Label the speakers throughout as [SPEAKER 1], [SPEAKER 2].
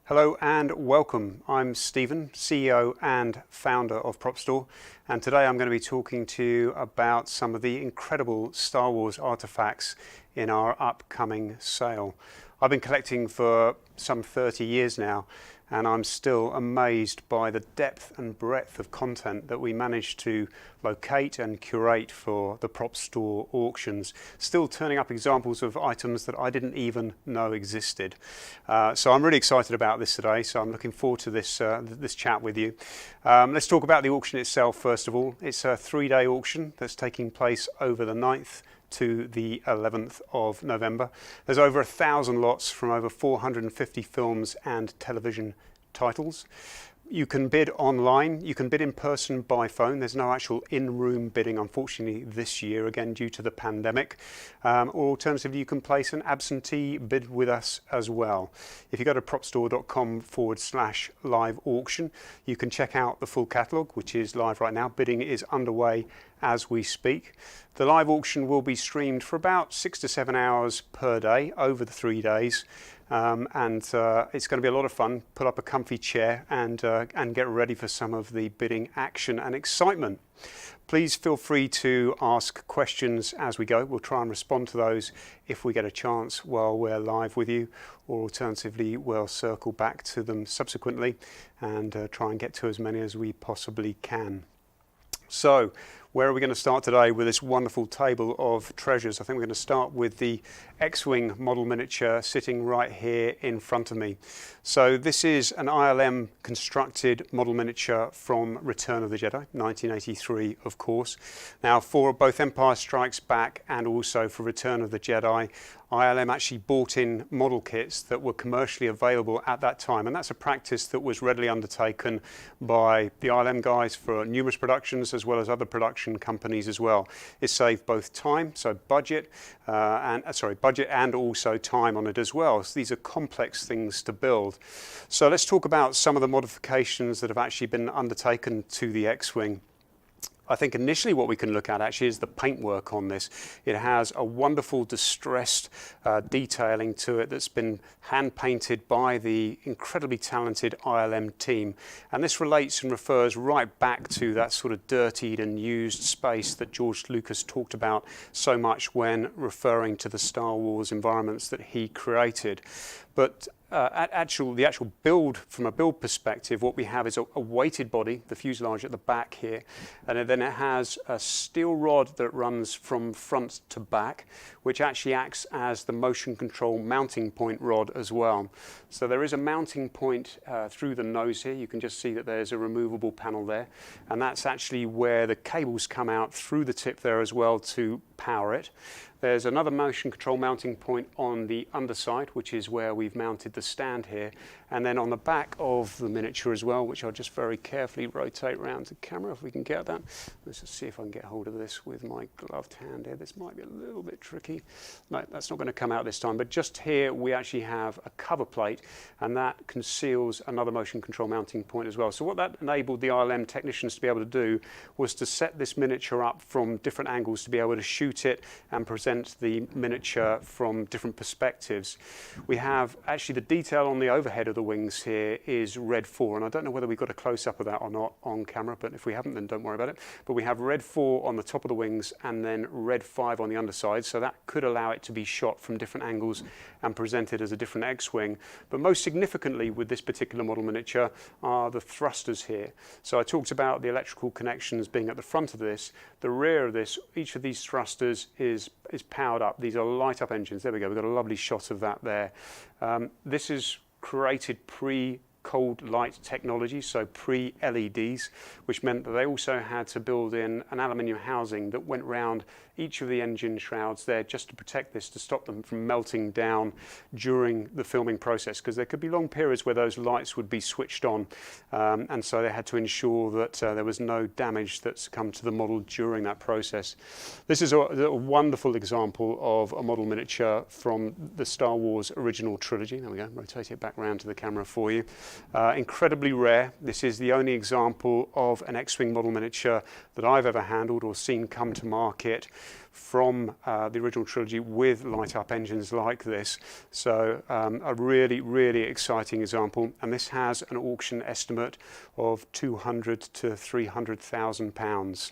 [SPEAKER 1] Hello and welcome. I'm Stephen, CEO and founder of Prop Store, and today I'm going to be talking to you about some of the incredible Star Wars artifacts in our upcoming sale. I've been collecting for some 30 years now, and I'm still amazed by the depth and breadth of content that we managed to locate and curate for the Prop Store auctions, still turning up examples of items that I didn't even know existed. So I'm really excited about this today, so I'm looking forward to this chat with you. Let's talk about the auction itself first of all. It's a 3-day auction that's taking place over the 9th to the 11th of November. There's over 1,000 lots from over 450 films and television titles. You can bid online, you can bid in person by phone. There's no actual in-room bidding, unfortunately, this year, again, due to the pandemic. Or alternatively, you can place an absentee bid with us as well. If you go to propstore.com/live auction, you can check out the full catalogue, which is live right now. Bidding is underway as we speak. The live auction will be streamed for about 6 to 7 hours per day over the 3 days. It's going to be a lot of fun. Put up a comfy chair and get ready for some of the bidding action and excitement. Please feel free to ask questions as we go. We'll try and respond to those if we get a chance while we're live with you, or alternatively we'll circle back to them subsequently and try and get to as many as we possibly can. So, where are we going to start today with this wonderful table of treasures? I think we're going to start with the X-Wing model miniature sitting right here in front of me. So this is an ILM constructed model miniature from Return of the Jedi, 1983 of course. Now for both Empire Strikes Back and also for Return of the Jedi, ILM actually bought in model kits that were commercially available at that time, and that's a practice that was readily undertaken by the ILM guys for numerous productions as well as other production companies as well. It saved both time, so budget and also time on it as well. So these are complex things to build. So let's talk about some of the modifications that have actually been undertaken to the X-Wing. I think initially what we can look at actually is the paintwork on this. It has a wonderful distressed detailing to it that's been hand painted by the incredibly talented ILM team. And this relates and refers right back to that sort of dirtied and used space that George Lucas talked about so much when referring to the Star Wars environments that he created. But the actual build, from a build perspective, what we have is a weighted body, the fuselage at the back here, and then it has a steel rod that runs from front to back, which actually acts as the motion control mounting point rod as well. So there is a mounting point through the nose here. You can just see that there's a removable panel there, and that's actually where the cables come out through the tip there as well to power it. There's another motion control mounting point on the underside, which is where we've mounted the stand here. And then on the back of the miniature as well, which I'll just very carefully rotate around to camera if we can get that. Let's just see if I can get hold of this with my gloved hand here. This might be a little bit tricky. No, that's not going to come out this time. But just here we actually have a cover plate, and that conceals another motion control mounting point as well. So what that enabled the ILM technicians to be able to do was to set this miniature up from different angles to be able to shoot it and present the miniature from different perspectives. We have actually the detail on the overhead of the wings here is red 4, and I don't know whether we've got a close-up of that or not on camera, but if we haven't, then don't worry about it. But we have red 4 on the top of the wings and then red 5 on the underside, so that could allow it to be shot from different angles and presented as a different X-Wing. But most significantly with this particular model miniature are the thrusters here. So I talked about the electrical connections being at the front of this. The rear of this, each of these thrusters is powered up. These are light up engines. There we go. We've got a lovely shot of that there. This is created pre-cold light technology, so pre-LEDs, which meant that they also had to build in an aluminium housing that went round each of the engine shrouds there just to protect this, to stop them from melting down during the filming process, because there could be long periods where those lights would be switched on, and so they had to ensure that there was no damage that's come to the model during that process. This is a wonderful example of a model miniature from the Star Wars original trilogy. There we go, rotate it back around to the camera for you. Incredibly rare. This is the only example of an X-Wing model miniature that I've ever handled or seen come to market from the original trilogy with light-up engines like this. So a really, really exciting example. And this has an auction estimate of £200,000 to £300,000.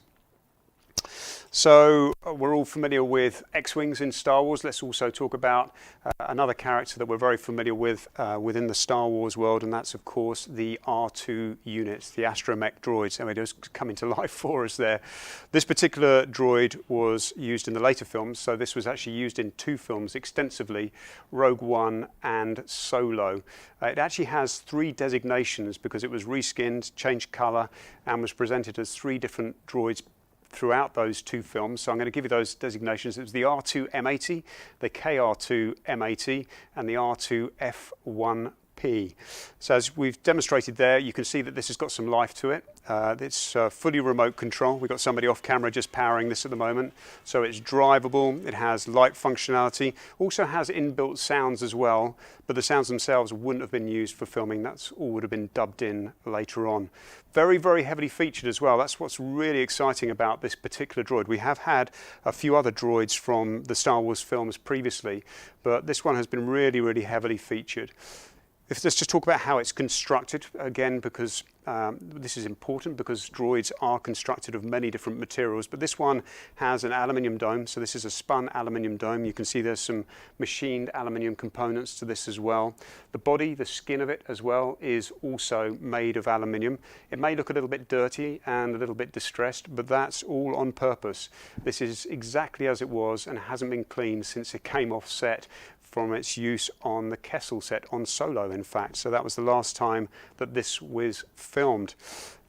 [SPEAKER 1] So we're all familiar with X-Wings in Star Wars. Let's also talk about another character that we're very familiar with within the Star Wars world, and that's of course the R2 units, the Astromech droids. And they're just coming to life for us there. This particular droid was used in the later films, so this was actually used in 2 films extensively, Rogue One and Solo. It actually has 3 designations because it was reskinned, changed colour, and was presented as 3 different droids throughout those 2 films. So I'm going to give you those designations. It was the R2 M80, the KR2 M80, and the R2 F1P. So as we've demonstrated there, you can see that this has got some life to it. It's fully remote control. We've got somebody off camera just powering this at the moment. So it's drivable, it has light functionality, also has inbuilt sounds as well, but the sounds themselves wouldn't have been used for filming. That's all would have been dubbed in later on. Very, very heavily featured as well. That's what's really exciting about this particular droid. We have had a few other droids from the Star Wars films previously, but this one has been really, really heavily featured. Let's just talk about how it's constructed again, because this is important because droids are constructed of many different materials, but this one has an aluminium dome. So this is a spun aluminium dome. You can see there's some machined aluminium components to this as well. The body, the skin of it as well, is also made of aluminium. It may look a little bit dirty and a little bit distressed, but that's all on purpose. This is exactly as it was and hasn't been cleaned since it came off set from its use on the Kessel set, on Solo in fact. So that was the last time that this was filmed.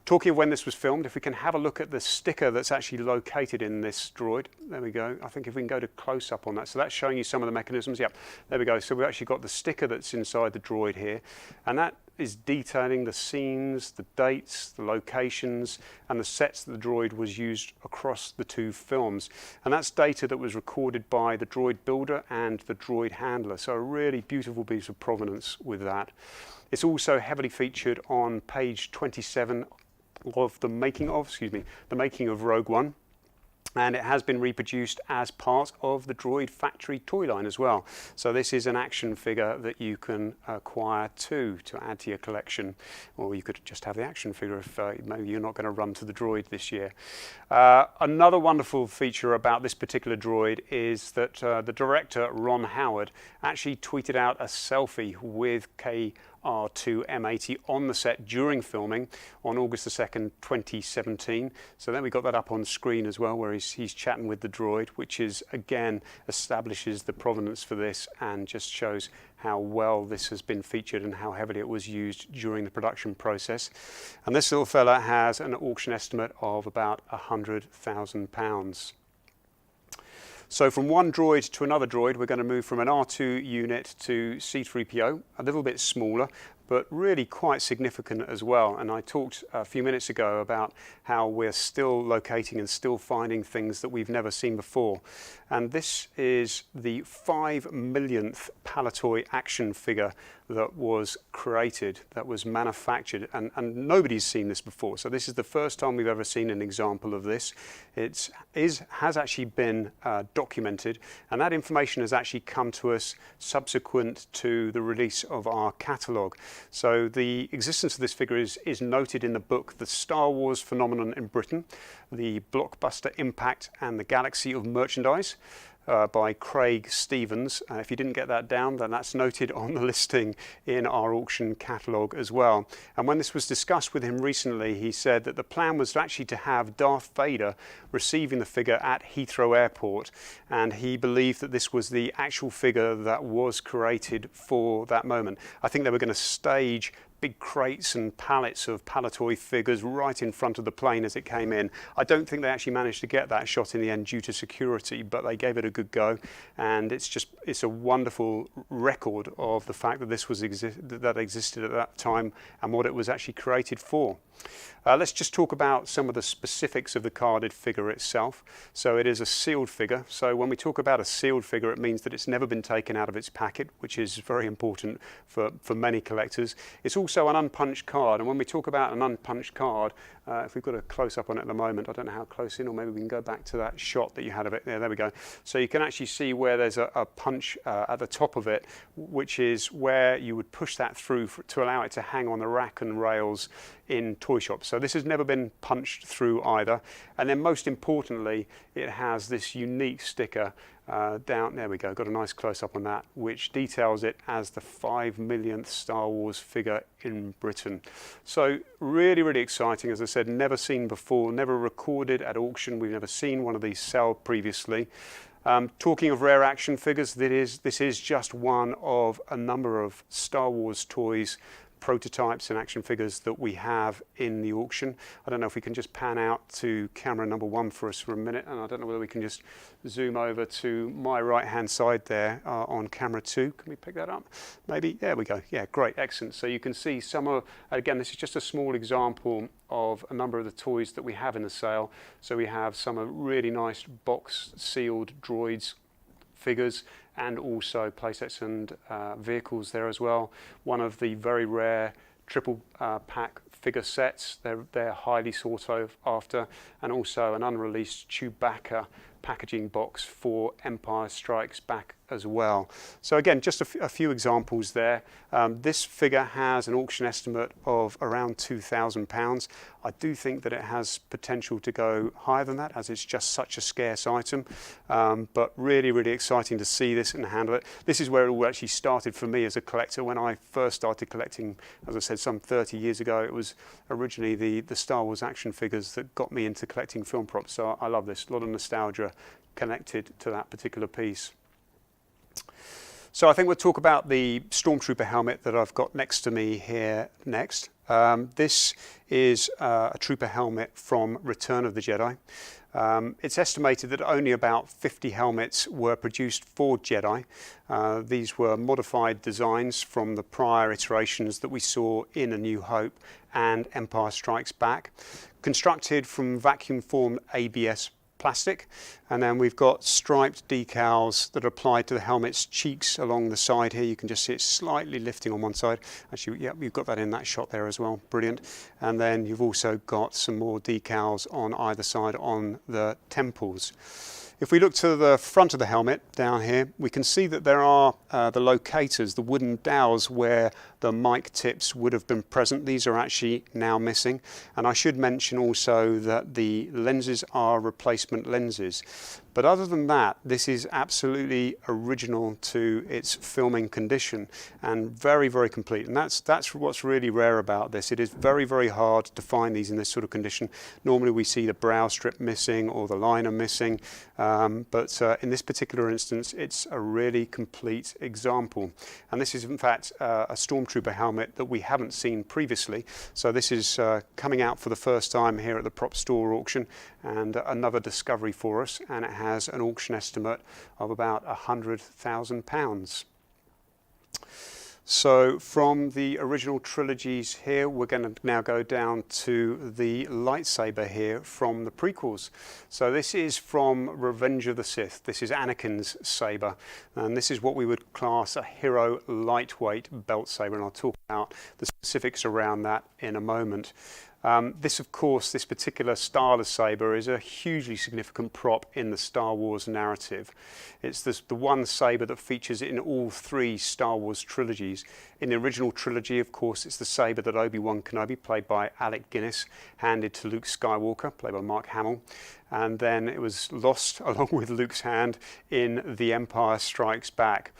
[SPEAKER 1] Talking of when this was filmed, if we can have a look at the sticker that's actually located in this droid. There we go. I think if we can go to close up on that. So that's showing you some of the mechanisms. Yep, there we go. So we've actually got the sticker that's inside the droid here. And that is detailing the scenes, the dates, the locations, and the sets that the droid was used across the 2 films. And that's data that was recorded by the droid builder and the droid handler. So a really beautiful piece of provenance with that. It's also heavily featured on page 27 of the making of Rogue One. And it has been reproduced as part of the Droid Factory toy line as well. So this is an action figure that you can acquire too, to add to your collection. Or you could just have the action figure if maybe you're not going to run to the droid this year. Another wonderful feature about this particular droid is that the director, Ron Howard, actually tweeted out a selfie with R2 M80 on the set during filming on August the 2nd, 2017. So then we got that up on screen as well, where he's chatting with the droid, which is again establishes the provenance for this and just shows how well this has been featured and how heavily it was used during the production process. And this little fella has an auction estimate of about £100,000. So from one droid to another droid, we're going to move from an R2 unit to C-3PO, a little bit smaller, but really quite significant as well. And I talked a few minutes ago about how we're still locating and still finding things that we've never seen before. And this is the 5 millionth Palatory action figure that was created, that was manufactured, and nobody's seen this before. So this is the first time we've ever seen an example of this. It has actually been documented, and that information has actually come to us subsequent to the release of our catalogue. So the existence of this figure is noted in the book The Star Wars Phenomenon in Britain, The Blockbuster Impact and the Galaxy of Merchandise, by Craig Stevens. If you didn't get that down, then that's noted on the listing in our auction catalogue as well. And when this was discussed with him recently, he said that the plan was actually to have Darth Vader receiving the figure at Heathrow Airport, and he believed that this was the actual figure that was created for that moment. I think they were going to stage big crates and pallets of Palatory figures right in front of the plane as it came in. I don't think they actually managed to get that shot in the end due to security, but they gave it a good go, and it's a wonderful record of the fact that this was that existed at that time and what it was actually created for. Let's just talk about some of the specifics of the carded figure itself. So it is a sealed figure. So when we talk about a sealed figure, it means that it's never been taken out of its packet, which is very important for many collectors. It's also an unpunched card, and when we talk about an unpunched card, if we've got a close-up on it at the moment, I don't know how close in, or maybe we can go back to that shot that you had of it. There we go. So you can actually see where there's a punch at the top of it, which is where you would push that through to allow it to hang on the rack and rails in toy shops. So this has never been punched through either. And then most importantly, it has this unique sticker down, there we go, got a nice close-up on that, which details it as the 5 millionth Star Wars figure in Britain. So really, really exciting. As I said, never seen before, never recorded at auction. We've never seen one of these sell previously. Talking of rare action figures, this is just one of a number of Star Wars toys, prototypes and action figures that we have in the auction. I don't know if we can just pan out to camera number 1 for us for a minute, and I don't know whether we can just zoom over to my right hand side there on camera 2. Can we pick that up? Maybe, there we go. Yeah, great, excellent. So you can see some of, again, this is just a small example of a number of the toys that we have in the sale. So we have some really nice box sealed droids figures, and also playsets and vehicles there as well. One of the very rare triple pack figure sets. They're highly sought after, and also an unreleased Chewbacca packaging box for Empire Strikes Back as well. So again, just a few examples there. This figure has an auction estimate of around £2,000. I do think that it has potential to go higher than that, as it's just such a scarce item. But really, really exciting to see this and handle it. This is where it all actually started for me as a collector. When I first started collecting, as I said, some 30 years ago, it was originally the Star Wars action figures that got me into collecting film props. So I love this, a lot of nostalgia connected to that particular piece. So I think we'll talk about the Stormtrooper helmet that I've got next to me here next. This is a trooper helmet from Return of the Jedi. It's estimated that only about 50 helmets were produced for Jedi. These were modified designs from the prior iterations that we saw in A New Hope and Empire Strikes Back, constructed from vacuum-formed ABS plastic, and then we've got striped decals that are applied to the helmet's cheeks along the side here. You can just see it slightly lifting on one side. Actually, yeah, you've got that in that shot there as well. Brilliant. And then you've also got some more decals on either side on the temples. If we look to the front of the helmet down here, we can see that there are the locators, the wooden dowels where the mic tips would have been present. These are actually now missing. And I should mention also that the lenses are replacement lenses. But other than that, this is absolutely original to its filming condition and very, very complete. And that's what's really rare about this. It is very, very hard to find these in this sort of condition. Normally we see the brow strip missing or the liner missing, but in this particular instance, it's a really complete example. And this is in fact a Stormtrooper helmet that we haven't seen previously. So this is coming out for the first time here at the Prop Store auction, and another discovery for us, and it has an auction estimate of about £100,000. So from the original trilogies here, we're going to now go down to the lightsaber here from the prequels. So this is from Revenge of the Sith. This is Anakin's saber, and this is what we would class a hero lightweight belt saber, and I'll talk about the specifics around that in a moment. This, of course, this particular style of saber is a hugely significant prop in the Star Wars narrative. It's the one saber that features in all 3 Star Wars trilogies. In the original trilogy, of course, it's the saber that Obi-Wan Kenobi, played by Alec Guinness, handed to Luke Skywalker, played by Mark Hamill. And then it was lost along with Luke's hand in The Empire Strikes Back.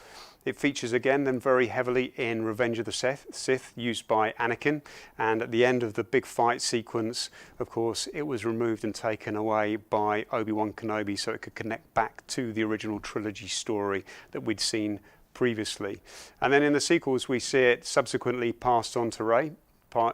[SPEAKER 1] It features again then very heavily in Revenge of the Sith, used by Anakin, and at the end of the big fight sequence, of course, it was removed and taken away by Obi-Wan Kenobi so it could connect back to the original trilogy story that we'd seen previously. And then in the sequels we see it subsequently passed on to Rey,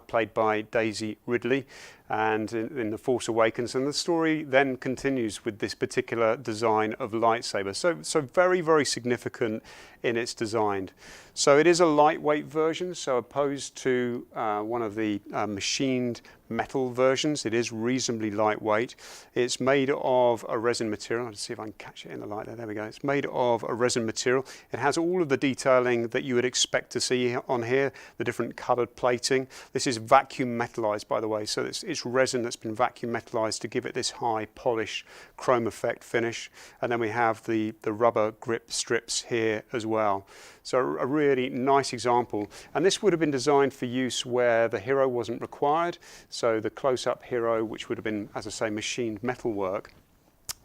[SPEAKER 1] played by Daisy Ridley, and in The Force Awakens, and the story then continues with this particular design of lightsaber. So very, very significant in its design. So it is a lightweight version, so opposed to one of the machined metal versions, it is reasonably lightweight. It's made of a resin material. Let's see if I can catch it in the light there. There we go. It's made of a resin material. It has all of the detailing that you would expect to see on here, the different coloured plating. This is vacuum metallized, by the way, so it's resin that's been vacuum metallized to give it this high polished chrome effect finish. And then we have the rubber grip strips here as well. So a really nice example, and this would have been designed for use where the hero wasn't required, so the close-up hero, which would have been, as I say, machined metalwork.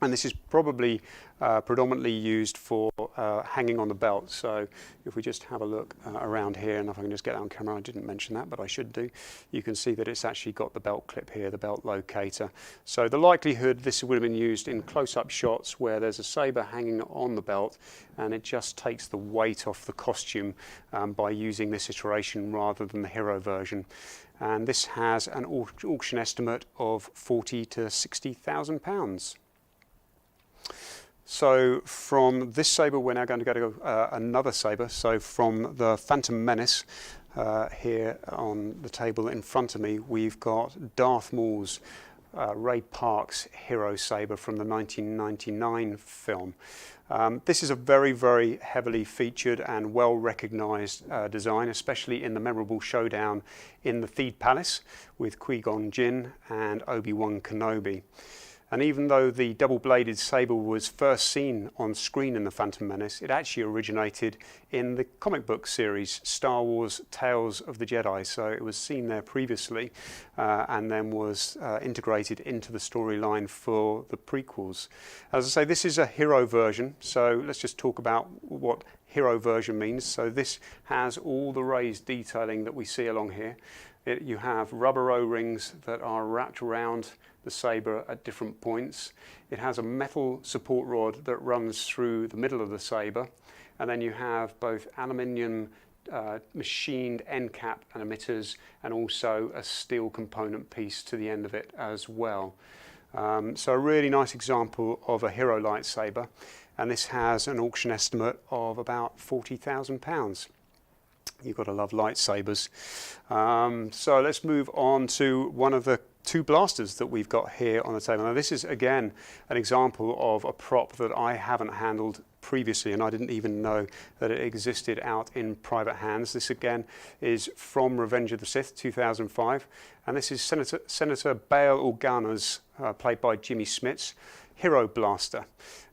[SPEAKER 1] And this is probably predominantly used for hanging on the belt. So if we just have a look around here, and if I can just get that on camera, I didn't mention that, but I should do, you can see that it's actually got the belt clip here, the belt locator. So the likelihood this would have been used in close-up shots where there's a saber hanging on the belt, and it just takes the weight off the costume by using this iteration rather than the hero version. And this has an auction estimate of £40,000 to £60,000. So from this saber, we're now going to go to another saber. So from the Phantom Menace, here on the table in front of me, we've got Darth Maul's Ray Park's hero saber from the 1999 film. This is a very, very heavily featured and well recognized design, especially in the memorable showdown in the Theed Palace with Qui-Gon Jinn and Obi-Wan Kenobi. And even though the double-bladed saber was first seen on screen in The Phantom Menace, it actually originated in the comic book series Star Wars Tales of the Jedi. So it was seen there previously and then was integrated into the storyline for the prequels. As I say, this is a hero version, so let's just talk about what hero version means. So this has all the raised detailing that we see along here. You have rubber O-rings that are wrapped around the saber at different points. It has a metal support rod that runs through the middle of the saber, and then you have both aluminium machined end cap and emitters, and also a steel component piece to the end of it as well. So a really nice example of a hero lightsaber, and this has an auction estimate of about £40,000. You've got to love lightsabers. So let's move on to one of the two blasters that we've got here on the table. Now this is again an example of a prop that I haven't handled previously, and I didn't even know that it existed out in private hands. This again is from Revenge of the Sith 2005, and this is Senator Bail Organa's, played by Jimmy Smits, hero blaster.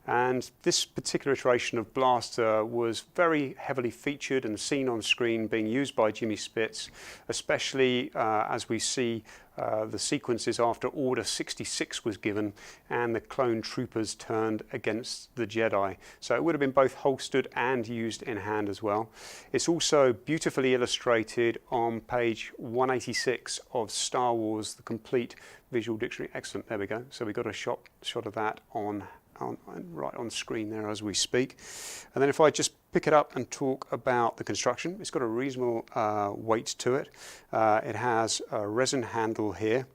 [SPEAKER 1] And this particular iteration of blaster was very heavily featured and seen on screen being used by Jimmy Smits, especially as we see the sequences after Order 66 was given and the clone troopers turned against the Jedi. So it would have been both holstered and used in hand as well. It's also beautifully illustrated on page 186 of Star Wars, the complete visual dictionary. Excellent, there we go. So we've got a shot of that right on screen there as we speak. And then if I just pick it up and talk about the construction, it's got a reasonable weight to it. It has a resin handle here,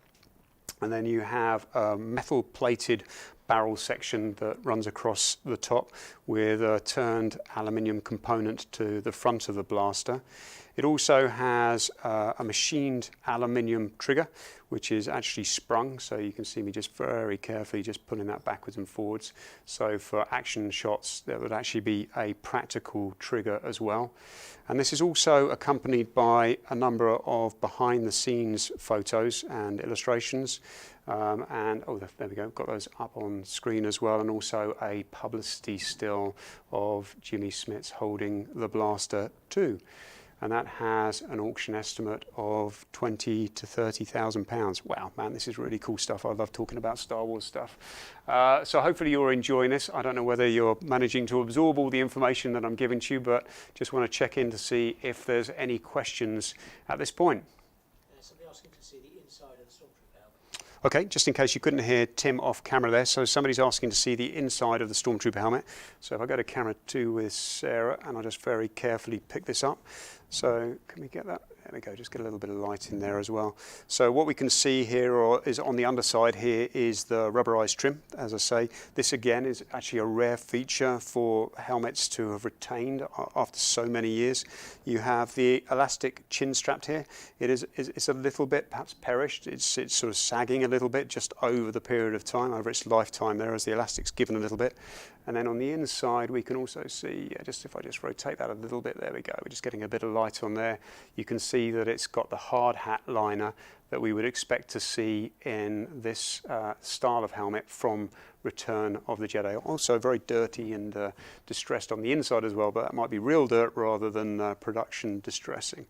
[SPEAKER 1] and then you have a metal plated barrel section that runs across the top with a turned aluminium component to the front of the blaster. It also has a machined aluminium trigger, which is actually sprung, so you can see me just very carefully just pulling that backwards and forwards. So for action shots, there would actually be a practical trigger as well. And this is also accompanied by a number of behind-the-scenes photos and illustrations. There we go, got those up on screen as well, and also a publicity still of Jimmy Smits holding the blaster too. And that has an auction estimate of £20,000 to £30,000. Wow, man, this is really cool stuff. I love talking about Star Wars stuff. So hopefully you're enjoying this. I don't know whether you're managing to absorb all the information that I'm giving to you, but just want to check in to see if there's any questions at this point.
[SPEAKER 2] Somebody asking to see the inside of the Stormtrooper helmet.
[SPEAKER 1] Okay, just in case you couldn't hear Tim off camera there, so somebody's asking to see the inside of the Stormtrooper helmet. So if I go to camera 2 with Sarah, and I'll just very carefully pick this up. So can we get that? There we go, just get a little bit of light in there as well. So what we can see here is on the underside here is the rubberized trim. As I say, this again is actually a rare feature for helmets to have retained after so many years. You have the elastic chin strap here. It's a little bit perhaps perished. It's sort of sagging a little bit just over the period of time, over its lifetime there, as the elastic's given a little bit. And then on the inside we can also see, just if I just rotate that a little bit, there we go, we're just getting a bit of light on there. You can see that it's got the hard hat liner that we would expect to see in this style of helmet from Return of the Jedi. Also very dirty and distressed on the inside as well, but that might be real dirt rather than production distressing.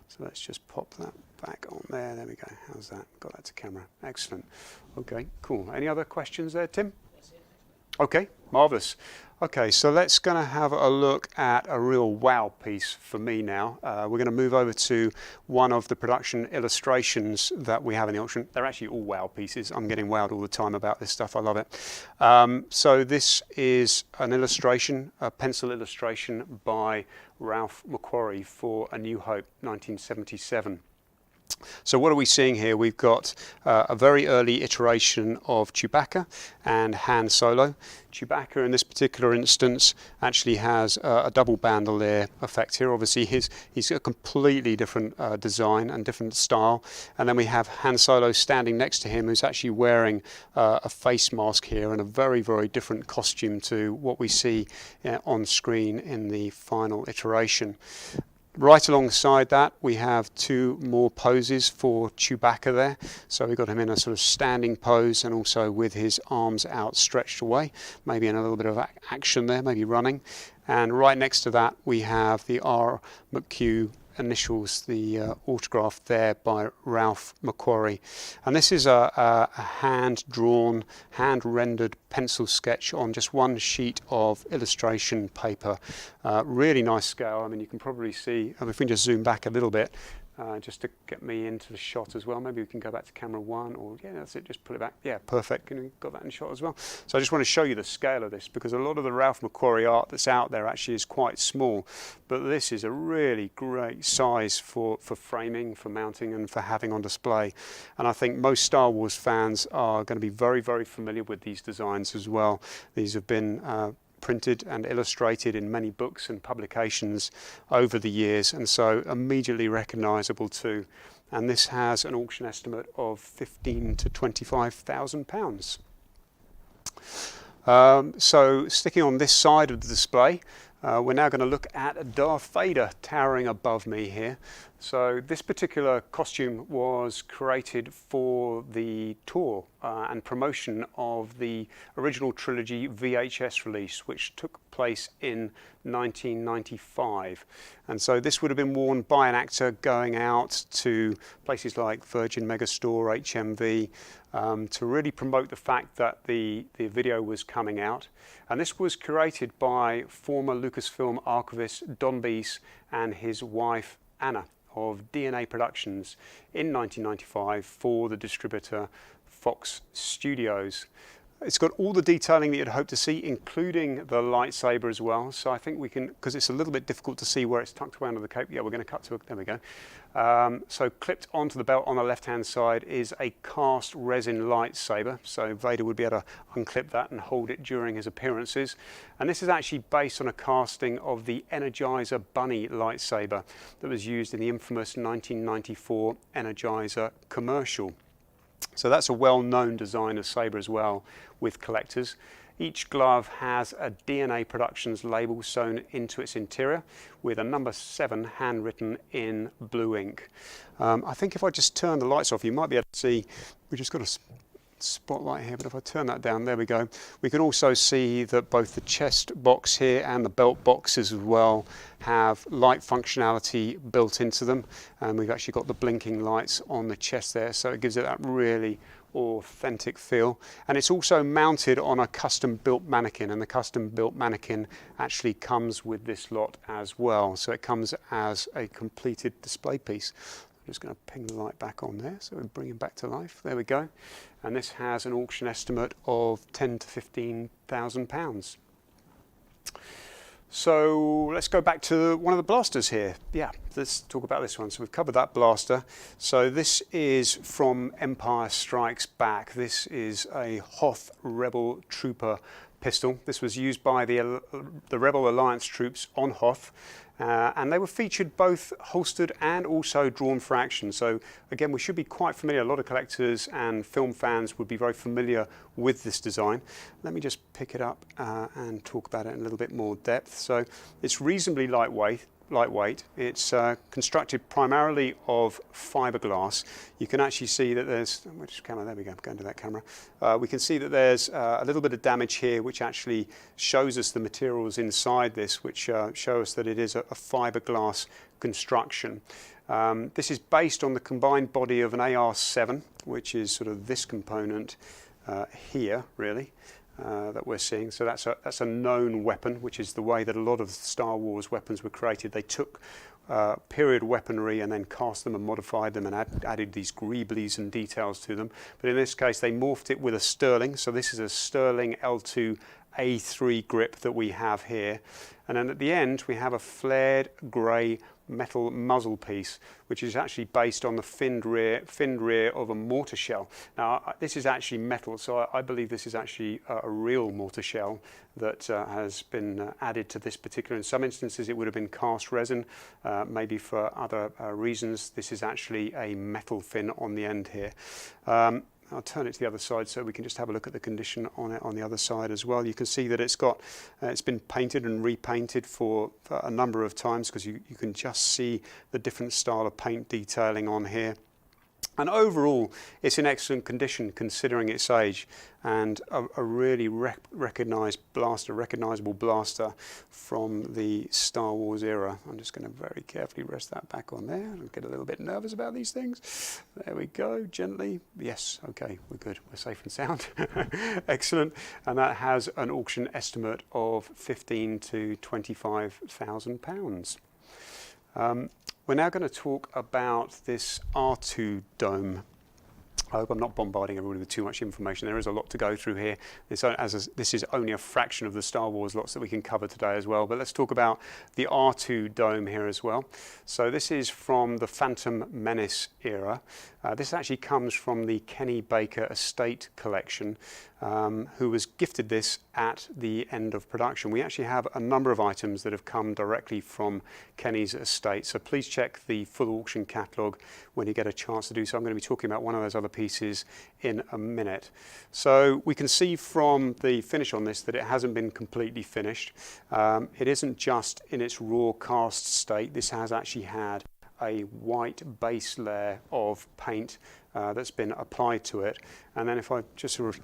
[SPEAKER 1] So let's just pop that back on there. There we go. How's that? Got that to camera. Excellent. Okay, cool. Any other questions there, Tim? Okay, marvellous. Okay, so let's going to have a look at a real wow piece for me now. We're going to move over to one of the production illustrations that we have in the auction. They're actually all wow pieces. I'm getting wowed all the time about this stuff. I love it. So this is an illustration, a pencil illustration by Ralph Mcquarrie for A New Hope, 1977. So what are we seeing here? We've got a very early iteration of Chewbacca and Han Solo. Chewbacca in this particular instance actually has a double bandolier effect here. Obviously he's got a completely different design and different style. And then we have Han Solo standing next to him, who's actually wearing a face mask here and a very, very different costume to what we see on screen in the final iteration. Right alongside that we have two more poses for Chewbacca there. So we've got him in a sort of standing pose and also with his arms outstretched away, maybe in a little bit of action there, maybe running. And right next to that we have the R. McQ initials, the autograph there by Ralph Mcquarrie. And this is a hand-drawn, hand-rendered pencil sketch on just one sheet of illustration paper. Really nice scale. I mean, you can probably see, if we can just zoom back a little bit, just to get me into the shot as well. Maybe we can go back to camera one, or yeah, that's it, just pull it back. Yeah, perfect. Got that in shot as well. So I just want to show you the scale of this, because a lot of the Ralph Mcquarrie art that's out there actually is quite small, but this is a really great size for framing, for mounting, and for having on display. And I think most Star Wars fans are going to be very, very familiar with these designs as well. These have been printed and illustrated in many books and publications over the years, and so immediately recognizable too. And this has an auction estimate of £15,000 to £25,000. So sticking on this side of the display, we're now going to look at Darth Vader towering above me here. So this particular costume was created for the tour and promotion of the original trilogy VHS release, which took place in 1995. And so this would have been worn by an actor going out to places like Virgin Megastore, HMV, to really promote the fact that the video was coming out. And this was curated by former Lucasfilm archivist Don Beese and his wife Anna of DNA Productions in 1995 for the distributor Fox Studios. It's got all the detailing that you'd hope to see, including the lightsaber as well. So I think we can, because it's a little bit difficult to see where it's tucked away under the cape. Yeah, we're going to cut to it. There we go. So clipped onto the belt on the left-hand side is a cast resin lightsaber. So Vader would be able to unclip that and hold it during his appearances. And this is actually based on a casting of the Energizer Bunny lightsaber that was used in the infamous 1994 Energizer commercial. So that's a well-known design of Sabre as well with collectors. Each glove has a DNA Productions label sewn into its interior with a number 7 handwritten in blue ink. I think if I just turn the lights off, you might be able to see, we just got a spotlight here, but if I turn that down, there we go. We can also see that both the chest box here and the belt boxes as well have light functionality built into them, and we've actually got the blinking lights on the chest there, so it gives it that really authentic feel. And it's also mounted on a custom built mannequin, and the custom built mannequin actually comes with this lot as well, so it comes as a completed display piece. I'm just going to ping the light back on there, so we bring it back to life. There we go. And this has an auction estimate of £10,000 to £15,000. So let's go back to one of the blasters here. Yeah, let's talk about this one. So we've covered that blaster. So this is from Empire Strikes Back. This is a Hoth Rebel Trooper pistol. This was used by the Rebel Alliance troops on Hoth. And they were featured both holstered and also drawn for action. So again, we should be quite familiar. A lot of collectors and film fans would be very familiar with this design. Let me just pick it up and talk about it in a little bit more depth. So it's reasonably lightweight. It's constructed primarily of fiberglass. You can actually see that there's, which camera, there we go, going to that camera. We can see that there's a little bit of damage here, which actually shows us the materials inside this, which show us that it is a fiberglass construction. This is based on the combined body of an AR-7, which is sort of this component here, really. That we're seeing. So that's a known weapon, which is the way that a lot of Star Wars weapons were created. They took period weaponry and then cast them and modified them and added these greeblies and details to them. But in this case, they morphed it with a sterling. So this is a sterling L2 A3 grip that we have here. And then at the end, we have a flared grey metal muzzle piece, which is actually based on the finned rear of a mortar shell. Now, this is actually metal, so I believe this is actually a real mortar shell that has been added to this particular. In some instances, it would have been cast resin, maybe for other reasons. This is actually a metal fin on the end here. I'll turn it to the other side so we can just have a look at the condition on it on the other side as well. You can see that it's got, it's been painted and repainted for a number of times, because you can just see the different style of paint detailing on here. And overall, it's in excellent condition considering its age, and a really recognizable blaster from the Star Wars era. I'm just going to very carefully rest that back on there. I get a little bit nervous about these things. There we go, gently. Yes, okay, we're good. We're safe and sound. Excellent. And that has an auction estimate of £15,000 to £25,000. We're now going to talk about this R2 dome. I hope I'm not bombarding everybody with too much information. There is a lot to go through here. This is only a fraction of the Star Wars lots that we can cover today as well. But let's talk about the R2 dome here as well. So this is from the Phantom Menace era. This actually comes from the Kenny Baker Estate collection, who was gifted this at the end of production. We actually have a number of items that have come directly from Kenny's estate, so please check the full auction catalogue when you get a chance to do so. I'm going to be talking about one of those other pieces in a minute. So we can see from the finish on this that it hasn't been completely finished. It isn't just in its raw cast state. This has actually had a white base layer of paint that's been applied to it. And then if I just sort of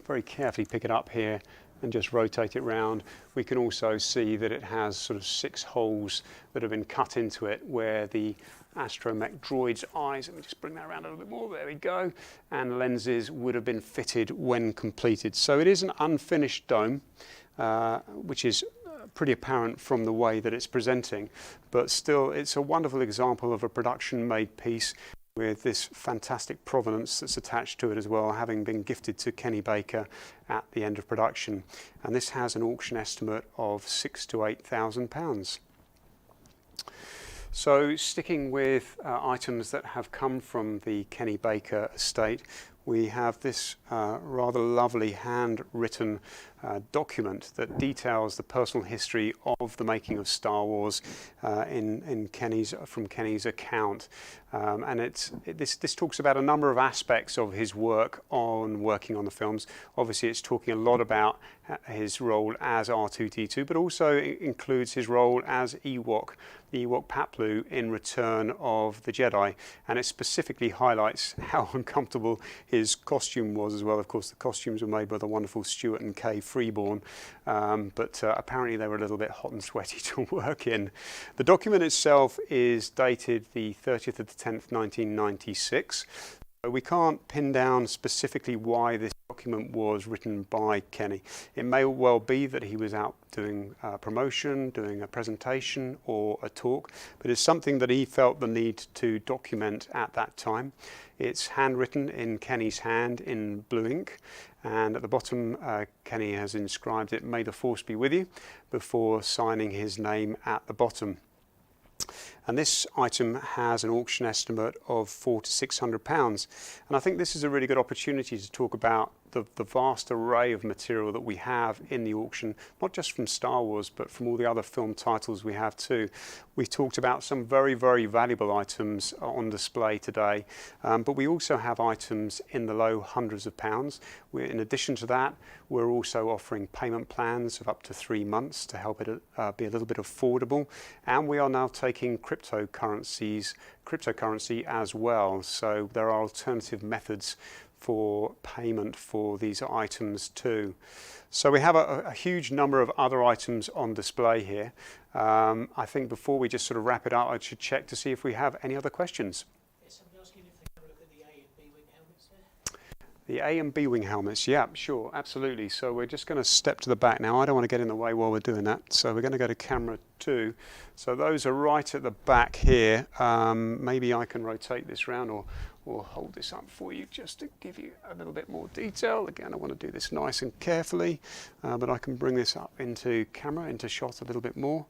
[SPEAKER 1] very carefully pick it up here and just rotate it round, we can also see that it has sort of 6 holes that have been cut into it where the Astromech Droid's eyes, let me just bring that around a little bit more, there we go, and lenses would have been fitted when completed. So it is an unfinished dome, which is pretty apparent from the way that it's presenting, but still it's a wonderful example of a production-made piece with this fantastic provenance that's attached to it as well, having been gifted to Kenny Baker at the end of production. And this has an auction estimate of £6,000 to £8,000. So sticking with items that have come from the Kenny Baker estate, we have this rather lovely handwritten document that details the personal history of the making of Star Wars from Kenny's account. And this talks about a number of aspects of his work on working on the films. Obviously, it's talking a lot about his role as R2-D2, but also includes his role as the Ewok Paplu in Return of the Jedi. And it specifically highlights how uncomfortable his costume was as well. Of course, the costumes were made by the wonderful Stuart and Kay Freeborn, but apparently they were a little bit hot and sweaty to work in. The document itself is dated the 30th of the 10th, 1996. We can't pin down specifically why this document was written by Kenny. It may well be that he was out doing promotion, doing a presentation or a talk, but it's something that he felt the need to document at that time. It's handwritten in Kenny's hand in blue ink, and at the bottom Kenny has inscribed it, "May the Force be with you," before signing his name at the bottom. and this item has an auction estimate of £400 to £600. And I think this is a really good opportunity to talk about the vast array of material that we have in the auction, not just from Star Wars, but from all the other film titles we have too. We've talked about some very, very valuable items on display today, but we also have items in the low hundreds of pounds. In addition to that, we're also offering payment plans of up to 3 months to help it be a little bit affordable. And we are now taking cryptocurrency as well. So there are alternative methods for payment for these items too. So we have a huge number of other items on display here. I think before we just sort of wrap it up, I should check to see if we have any other questions.
[SPEAKER 2] Yes, somebody asking if they can have a look at the A and B wing helmets there.
[SPEAKER 1] The A and B wing helmets, yeah, sure, absolutely. So we're just going to step to the back now. I don't want to get in the way while we're doing that. So we're going to go to camera 2. So those are right at the back here. Maybe I can rotate this round or hold this up for you just to give you a little bit more detail. Again, I want to do this nice and carefully, but I can bring this up into camera, into shot a little bit more.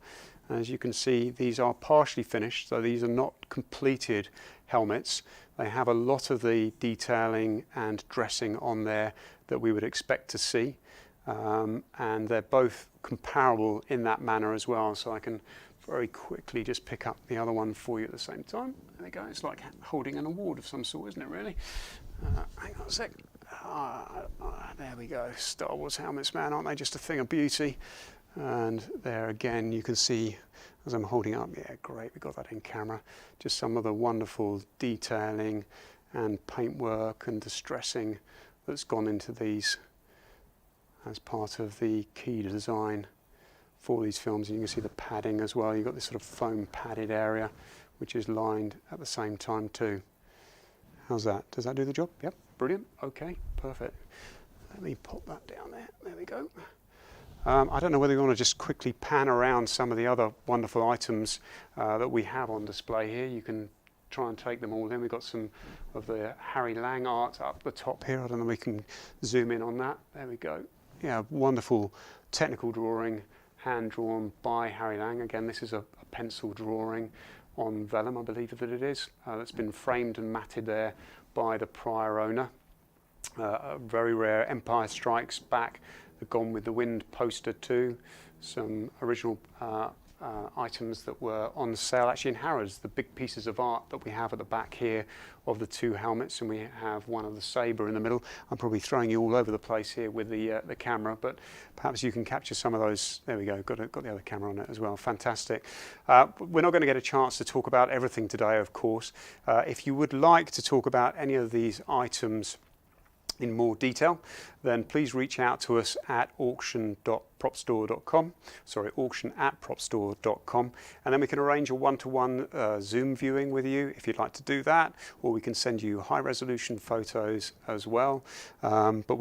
[SPEAKER 1] As you can see, these are partially finished, so these are not completed helmets. They have a lot of the detailing and dressing on there that we would expect to see, and they're both comparable in that manner as well. So I can very quickly just pick up the other one for you at the same time. There we go. It's like holding an award of some sort, isn't it, really? Hang on a sec. There we go. Star Wars helmets, man, aren't they just a thing of beauty? And there again, you can see as I'm holding up, yeah, great, we got that in camera. Just some of the wonderful detailing and paintwork and distressing that's gone into these as part of the key design for these films. And you can see the padding as well. You've got this sort of foam padded area which is lined at the same time too. How's that? Does that do the job? Yep, brilliant. Okay, perfect. Let me pop that down there. There we go. I don't know whether you want to just quickly pan around some of the other wonderful items that we have on display here. You can try and take them all in. We've got some of the Harry Lang art up the top here. I don't know if we can zoom in on that. There we go. Yeah, wonderful technical drawing, hand drawn by Harry Lang. Again, this is a pencil drawing on vellum, I believe that it is. That's been framed and matted there by the prior owner. A very rare Empire Strikes Back, the Gone with the Wind poster too. Some original items that were on sale actually in Harrods, the big pieces of art that we have at the back here of the 2 helmets, and we have one of the Saber in the middle. I'm probably throwing you all over the place here with the camera, but perhaps you can capture some of those. There we go, got the other camera on it as well. Fantastic. We're not going to get a chance to talk about everything today, of course. If you would like to talk about any of these items in more detail, then please reach out to us at auction@propstore.com, and then we can arrange a one-to-one Zoom viewing with you if you'd like to do that, or we can send you high-resolution photos as well. But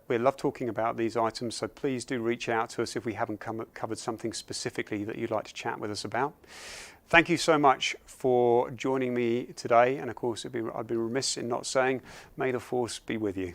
[SPEAKER 1] we love talking about these items, so please do reach out to us if we haven't covered something specifically that you'd like to chat with us about. Thank you so much for joining me today, and of course I'd be remiss in not saying, may the Force be with you.